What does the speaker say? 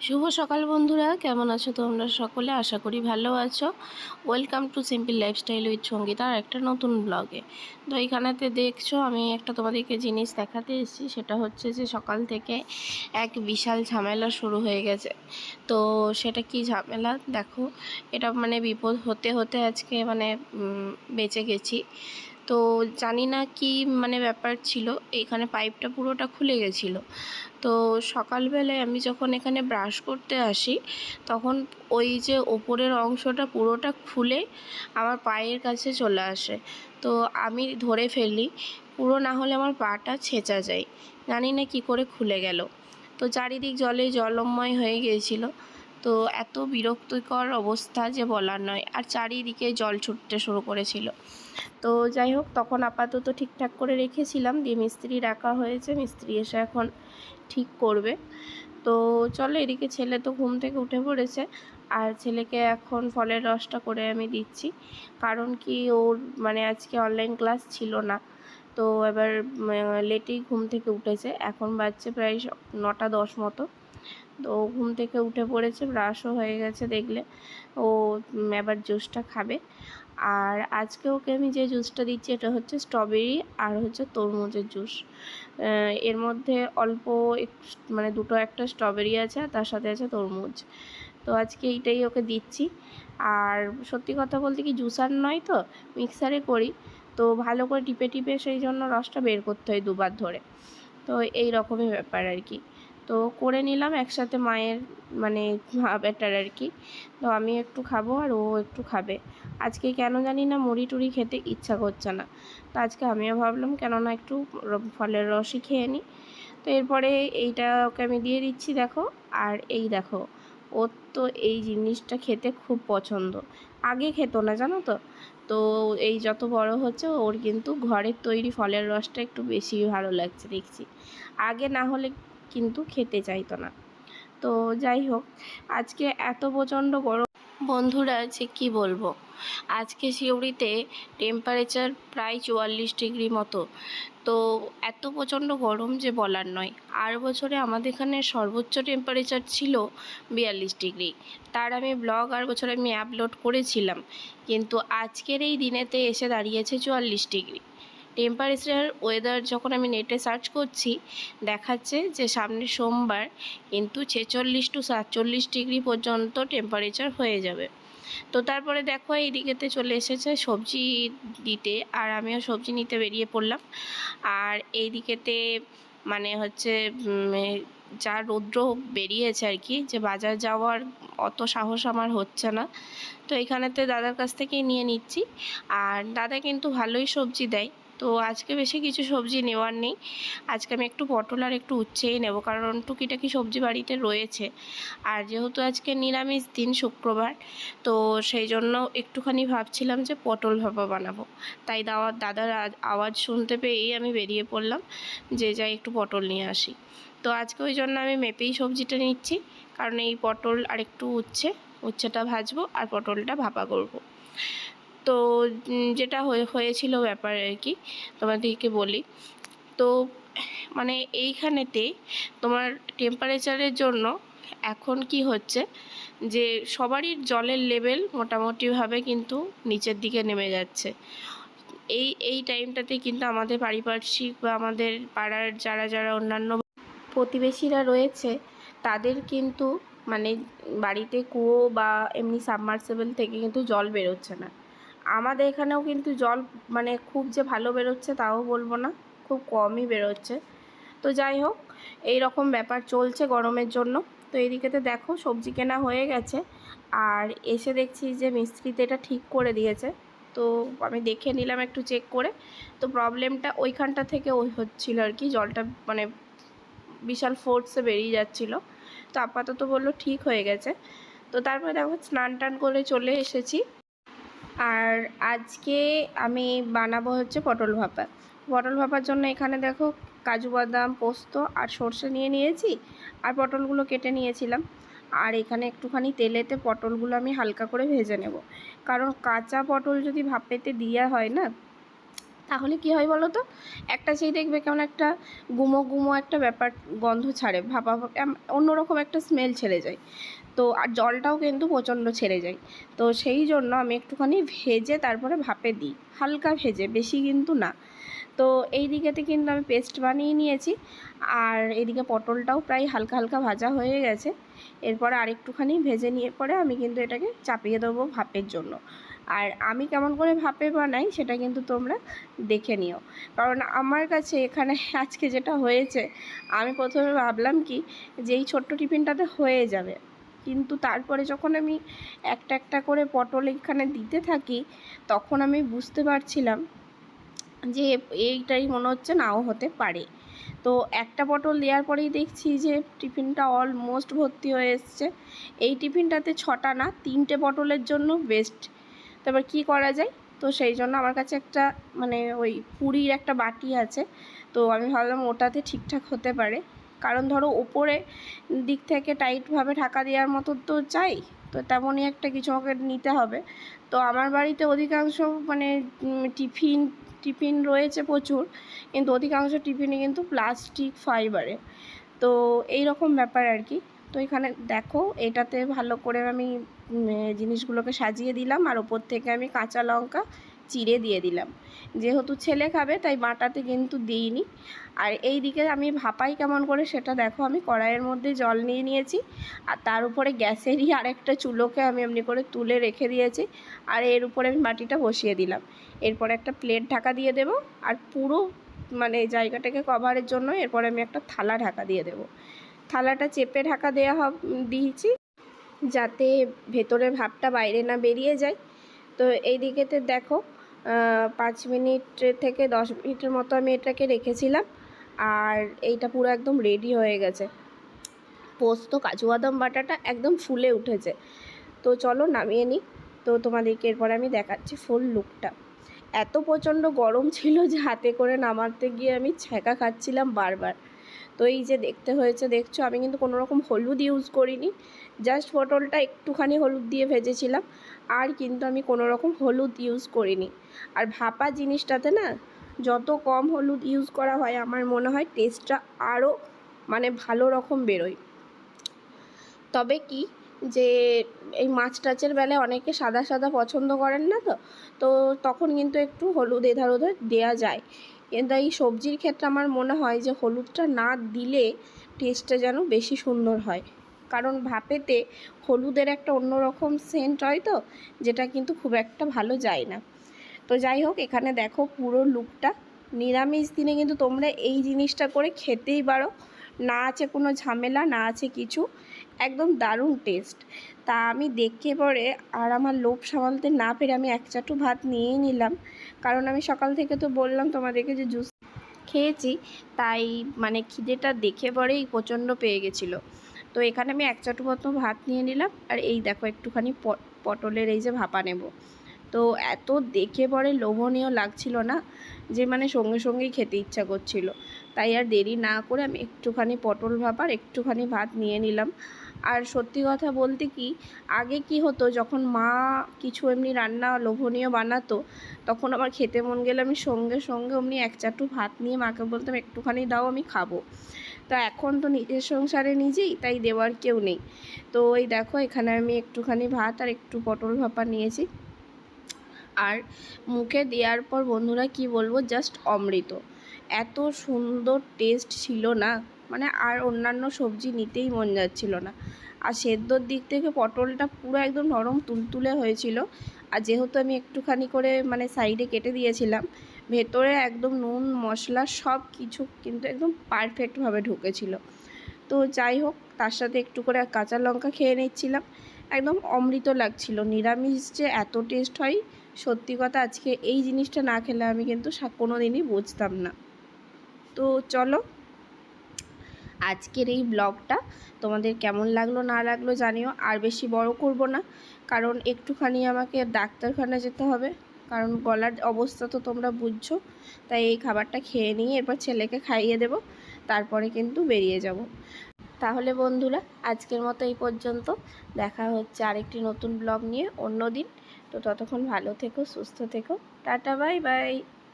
শুভ সকাল বন্ধুরা, কেমন আছো তোমরা সকলে? আশা করি ভালো আছো। Welcome to simple lifestyle with সঙ্গীতার একটা নতুন ব্লগে। তো এইখানেতে দেখছো আমি একটা তোমাদেরকে জিনিস দেখাতে এসেছি। সেটা হচ্ছে যে সকাল থেকে এক বিশাল ঝামেলা শুরু হয়ে গেছে। তো সেটা কি ঝামেলা দেখো। এটা বিপদ হতে হতে আজকে বেঁচে গেছি। তো জানি না কি ব্যাপার ছিল। এখানে পাইপটা পুরোটা খুলে গেছিলো। তো সকালবেলায় আমি যখন এখানে ব্রাশ করতে আসি, তখন ওই যে ওপরের অংশটা পুরোটা খুলে আমার পায়ের কাছে চলে আসে। তো আমি ধরে ফেলি, পুরো না হলে আমার পাটা ছেঁচা যায়। জানি না কী করে খুলে গেল। তো চারিদিক জলে জলময় হয়ে গিয়েছিল। তো এত বিরক্তিকর অবস্থা যে বলার নয়, আর চারিদিকে জল ছুটতে শুরু করেছিল। তো যাই হোক, তখন আপাতত ঠিকঠাক করে রেখেছিলাম, দিয়ে মিস্ত্রি ডাকা হয়েছে, মিস্ত্রি এসে এখন ঠিক করবে। তো চলো, এদিকে ছেলে তো ঘুম থেকে উঠে পড়েছে, আর ছেলেকে এখন ফলের রসটা করে আমি দিচ্ছি। কারণ কি, ওর আজকে অনলাইন ক্লাস ছিল না। তো এবার লেটেই ঘুম থেকে উঠেছে, এখন বাজছে প্রায় 9টা 10 মতো। তো ঘুম থেকে উঠে পড়েছে, ব্রাশও হয়ে গেছে দেখলে। ও এবার জুসটা খাবে। আর আজকে ওকে আমি যে জুসটা দিচ্ছি, এটা হচ্ছে স্ট্রবেরি আর হচ্ছে তরমুজের জুস। এর মধ্যে অল্প দুটো একটা স্ট্রবেরি আছে, আর তার সাথে আছে তরমুজ। তো আজকে এইটাই ওকে দিচ্ছি। আর সত্যি কথা বলতে কি, জুসার নয় তো, মিক্সারে করি। তো ভালো করে টিপে টিপে সেই জন্য রসটা বের করতে হয় দুবার ধরে। তো এই রকমই ব্যাপার আর কি। তো করে নিলাম একসাথে মায়ের ব্যাটার আর কি। তো আমি একটু খাবো আর ও একটু খাবে। আজকে কেন জানি না মুড়ি টুড়ি খেতে ইচ্ছা করছে না। তো আজকে আমিও ভাবলাম কেননা একটু ফলের রসই খেয়ে নিই। তো এরপরে এইটা ওকে আমি দিয়ে দিচ্ছি দেখো। আর এই দেখো, ওর তো এই জিনিসটা খেতে খুব পছন্দ। আগে খেত না, জানো তো। তো এই যত বড় হচ্ছে, ওর কিন্তু ঘরের তৈরি ফলের রসটা একটু বেশি ভালো লাগছে দেখছি। আগে না হলে কিন্তু খেতে চাইতো না। তো যাই হোক, আজকে এত প্রচণ্ড গরম বন্ধুরা, যে কি বলবো। আজকে সিউড়িতে টেম্পারেচার প্রায় 44 ডিগ্রি মতো। তো এত প্রচণ্ড গরম যে বলার নয়। আর বছরে আমাদের এখানে সর্বোচ্চ টেম্পারেচার ছিল 42 ডিগ্রি। তার আমি ব্লগ আর বছরে আমি আপলোড করেছিলাম। কিন্তু আজকের এই দিনেতে এসে দাঁড়িয়েছে 44 ডিগ্রি টেম্পারেচার। ওয়েদার যখন আমি নেটে সার্চ করছি, দেখাচ্ছে যে সামনের সোমবার কিন্তু 46 to 47 ডিগ্রি পর্যন্ত টেম্পারেচার হয়ে যাবে। তো তারপরে দেখো, এই দিকেতে চলে এসেছে সবজি দিতে, আর আমিও সবজি নিতে বেরিয়ে পড়লাম। আর এই দিকেতে হচ্ছে যা রৌদ্র বেরিয়েছে আর কি, যে বাজার যাওয়ার অত সাহস আমার হচ্ছে না। তো এখানেতে দাদার কাছ থেকেই নিয়ে নিচ্ছি। আর দাদা কিন্তু ভালোই সবজি দেয়। তো আজকে বেশি কিছু সবজি নেওয়ার নেই। আজকে আমি একটু পটল আর একটু উচ্ছেই নেব, কারণ টুকিটাকি সবজি বাড়িতে রয়েছে। আর যেহেতু আজকে নিরামিষ দিন, শুক্রবার, তো সেই জন্য একটুখানি ভাবছিলাম যে পটল ভাপা বানাবো। তাই দাদার আওয়াজ শুনতে পেয়েই আমি বেরিয়ে পড়লাম যে যাই একটু পটল নিয়ে আসি। তো আজকে ওই জন্য আমি মেপেই সবজিটা নিচ্ছি, কারণ এই পটল আর একটু উচ্ছেটা ভাজবো আর পটলটা ভাপা করব। তো যেটা হয়েছিল ব্যাপার আর কি, তোমাদেরকে বলি। তো এইখানেতে তোমার টেম্পারেচারের জন্য এখন কি হচ্ছে, যে সবারই জলের লেভেল মোটামুটিভাবে কিন্তু নিচের দিকে নেমে যাচ্ছে। এই টাইমটাতে কিন্তু আমাদের পারিপার্শ্বিক বা আমাদের পাড়ার যারা যারা অন্যান্য প্রতিবেশীরা রয়েছে, তাদের কিন্তু বাড়িতে কুয়ো বা এমনি সাবমার্সিবল থেকে কিন্তু জল বেরোচ্ছে না। আমাদের এখানেও কিন্তু জল খুব যে ভালো বেরোচ্ছে তাও বলবো না, খুব কমই বেরোচ্ছে। তো যাই হোক, এই রকম ব্যাপার চলছে গরমের জন্য। তো এইদিকেতে দেখো, সবজি কেনা হয়ে গেছে, আর এসে দেখছি যে মিস্ত্রিতে এটা ঠিক করে দিয়েছে। তো আমি দেখে নিলাম একটু চেক করে। তো প্রবলেমটা ওইখানটা থেকে হচ্ছিলো আর কি, জলটা বিশাল ফোর্সে বেরিয়ে যাচ্ছিল। তো আপাতত বললো ঠিক হয়ে গেছে। তো তারপরে দেখো, স্নান টান করে চলে এসেছি। আর আজকে আমি বানাবো হচ্ছে পটল ভাপা। পটল ভাপার জন্য এখানে দেখো, কাজু বাদাম, পোস্ত আর সর্ষে নিয়ে নিয়েছি, আর পটলগুলো কেটে নিয়েছিলাম। আর এখানে একটুখানি তেলেতে পটলগুলো আমি হালকা করে ভেজে নেব, কারণ কাঁচা পটল যদি ভাপেতে দেওয়া হয় না, তাহলে কী হয় বলো তো, একটা সেই দেখবে কেমন একটা গুমো গুমো একটা ব্যাপার গন্ধ ছাড়ে, ভাপা অন্যরকম একটা স্মেল ছেড়ে যায়। তো আর জলটাও কিন্তু প্রচণ্ড ছেড়ে যায়। তো সেই জন্য আমি একটুখানি ভেজে তারপরে ভাপে দিই, হালকা ভেজে, বেশি কিন্তু না। তো এই দিকেতে কিন্তু আমি পেস্ট বানিয়ে নিয়েছি, আর এদিকে পটলটাও প্রায় হালকা হালকা ভাজা হয়ে গেছে। এরপরে আরেকটুখানি ভেজে নিয়ে পরে আমি কিন্তু এটাকে চাপিয়ে দেবো ভাপের জন্য। আর আমি কেমন করে ভাপে বানাই সেটা কিন্তু তোমরা দেখে নিও, কারণ আমার কাছে এখানে আজকে যেটা হয়েছে, আমি প্রথমে ভাবলাম কি যে এই ছোট্ট টিফিনটাতে হয়ে যাবে, কিন্তু তারপরে যখন আমি একটা একটা করে পটল এখানে দিতে থাকি, তখন আমি বুঝতে পারছিলাম যে এইটাই মনে হচ্ছে নাও হতে পারে। তো একটা পটল দেওয়ার পরেই দেখছি যে টিফিনটা অলমোস্ট ভর্তি হয়ে এসছে। এই টিফিনটাতে 6টা না 3টে পটলের জন্য বেস্ট। তারপর কি করা যায়, তো সেই জন্য আমার কাছে একটা মানে ওই পুরির একটা বাটি আছে, তো আমি ভাবলাম ওটাতে ঠিকঠাক হতে পারে। কারণ ধরো ওপরে দিক থেকে টাইটভাবে ঢাকা দেওয়ার মতো তো চাই, তো তেমনই একটা কিছু আমাকে নিতে হবে। তো আমার বাড়িতে অধিকাংশ মানে টিফিন রয়েছে প্রচুর, কিন্তু অধিকাংশ টিফিনই কিন্তু প্লাস্টিক ফাইবারের। তো এই রকম ব্যাপার আর কি। তো এখানে দেখো এটাতে ভালো করে আমি জিনিসগুলোকে সাজিয়ে দিলাম, আর ওপর থেকে আমি কাঁচা লঙ্কা চিড়ে দিয়ে দিলাম। যেহেতু ছেলে খাবে তাই বাটাতে কিন্তু দিইনি। আর এই দিকে আমি ভাপাই কেমন করে সেটা দেখো, আমি কড়াইয়ের মধ্যে জল নিয়ে নিয়েছি, আর তার উপরে গ্যাসেরই আরেকটা চুলোকে আমি এমনি করে তুলে রেখে দিয়েছি, আর এর উপরে আমি বাটিটা বসিয়ে দিলাম। এরপর একটা প্লেট ঢাকা দিয়ে দেব, আর পুরো মানে জায়গাটাকে কভারের জন্য এরপরে আমি একটা থালা ঢাকা দিয়ে দেব। থালাটা চেপে ঢাকা দিয়েছি যাতে ভেতরের ভাপটা বাইরে না বেরিয়ে যায়। তো এই দিকেতে দেখো 5 মিনিট থেকে 10 মিনিটের মতো আমি এটাকে রেখেছিলাম, আর এইটা পুরো একদম রেডি হয়ে গেছে। পোস্ত কাজু বাদাম বাটাটা একদম ফুলে উঠেছে। তো চলো নামিয়ে নিই। তো তোমাদেরকে এরপরে আমি দেখাচ্ছি ফুল লুকটা। এত প্রচণ্ড গরম ছিল যে হাতে করে নামাতে গিয়ে আমি ছ্যাঁকা খাচ্ছিলাম বারবার। তো এই যে দেখতে হয়েছে দেখছো, আমি কিন্তু কোনো রকম হলুদ ইউজ করিনি, জাস্ট পটলটা একটুখানি হলুদ দিয়ে ভেজেছিলাম, আর কিন্তু আমি কোনো রকম হলুদ ইউজ করিনি। আর ভাপা জিনিসটাতে না যত কম হলুদ ইউজ করা হয় আমার মনে হয় টেস্টটা আরও মানে ভালো রকম বেরোয়। তবে কি যে এই মাছ টাচের বেলায় অনেকে সাদা সাদা পছন্দ করেন না, তো তখন কিন্তু একটু হলুদ এধার ওধার দেওয়া যায়, কিন্তু এই সবজির ক্ষেত্রে আমার মনে হয় যে হলুদটা না দিলে টেস্টটা যেন বেশি সুন্দর হয়, কারণ ভাপেতে হলুদের একটা অন্যরকম সেন্ট হয়, তো যেটা কিন্তু খুব একটা ভালো যায় না। তো যাই হোক, এখানে দেখো পুরো লুকটা। নিরামিষ দিনে কিন্তু তোমরা এই জিনিসটা করে খেতেই পারো, না আছে কোনো ঝামেলা, না আছে কিছু, একদম দারুণ টেস্ট। তা আমি দেখে পরে আর আমার লোভ সামলাতে না পেরে আমি এক চাটু ভাত নিয়েই নিলাম, কারণ আমি সকাল থেকে তো বললাম তোমাদেরকে যে জুস খেয়েছি, তাই মানে খিদেটা দেখে পরেই প্রচণ্ড পেয়ে গেছিলো। তো এখানে আমি এক চাটু মতো ভাত নিয়ে নিলাম, আর এই দেখো একটুখানি পটলের এই যে ভাপা নেব। তো এত দেখে পরে লোভনীয় লাগছিল না যে মানে সঙ্গে সঙ্গেই খেতে ইচ্ছা করছিল, তাই আর দেরি না করে আমি একটুখানি পটল ভাপার একটুখানি ভাত নিয়ে নিলাম। আর সত্যি কথা বলতে কি, আগে কি হতো যখন মা কিছু এমনি রান্না লোভনীয় বানাতো, তখন আমার খেতে মন গেলে আমি সঙ্গে সঙ্গে অমনি এক চাটু ভাত নিয়ে মাকে বলতাম একটুখানি দাও আমি খাবো। তো এখন তো নিজের সংসারে নিজেই, তাই দেওয়ার কেউ নেই। তো এই দেখো এখানে আমি একটুখানি ভাত আর একটু পটল ভাপা নিয়েছি, আর মুখে দেওয়ার পর বন্ধুরা কি বলবো, জাস্ট অমৃত। এত সুন্দর টেস্ট ছিল না, মানে আর অন্যান্য সবজি নিতেই মন যাচ্ছিল না। আর সেদ্ধর দিক থেকে পটলটা পুরো একদম নরম তুলতুলে হয়েছিল, আর যেহেতু আমি একটুখানি করে মানে সাইডে কেটে দিয়েছিলাম, ভেতরে একদম নুন মশলা সব কিছু কিন্তু একদম পারফেক্টভাবে ঢুকেছিল। তো যাই হোক, তার সাথে একটু করে কাঁচা লঙ্কা খেয়ে নিচ্ছিলাম, একদম অমৃত লাগছিল। নিরামিষ যে এত টেস্ট হয়, সত্যি কথা আজকে এই জিনিসটা না খেলে আমি কিন্তু কোনো দিনই বুঝতাম না। তো চলো, আজকের এই ব্লগটা তোমাদের কেমন লাগলো না লাগলো জানিও। আর বেশি বড় করব না, কারণ একটুখানি আমাকে ডাক্তারখানা যেতে হবে, কারণ গলার অবস্থা তো তোমরা বুঝছো। তাই এই খাবারটা খেয়ে নিয়ে এরপর ছেলেকে খাইয়ে দেব, তারপরে কিন্তু বেরিয়ে যাব। তাহলে বন্ধুরা আজকের মতো এই পর্যন্ত, দেখা হচ্ছে আরেকটি নতুন ব্লগ নিয়ে অন্য দিন। তো ততক্ষণ ভালো থেকো, সুস্থ থেকো, টাটা বাই বাই।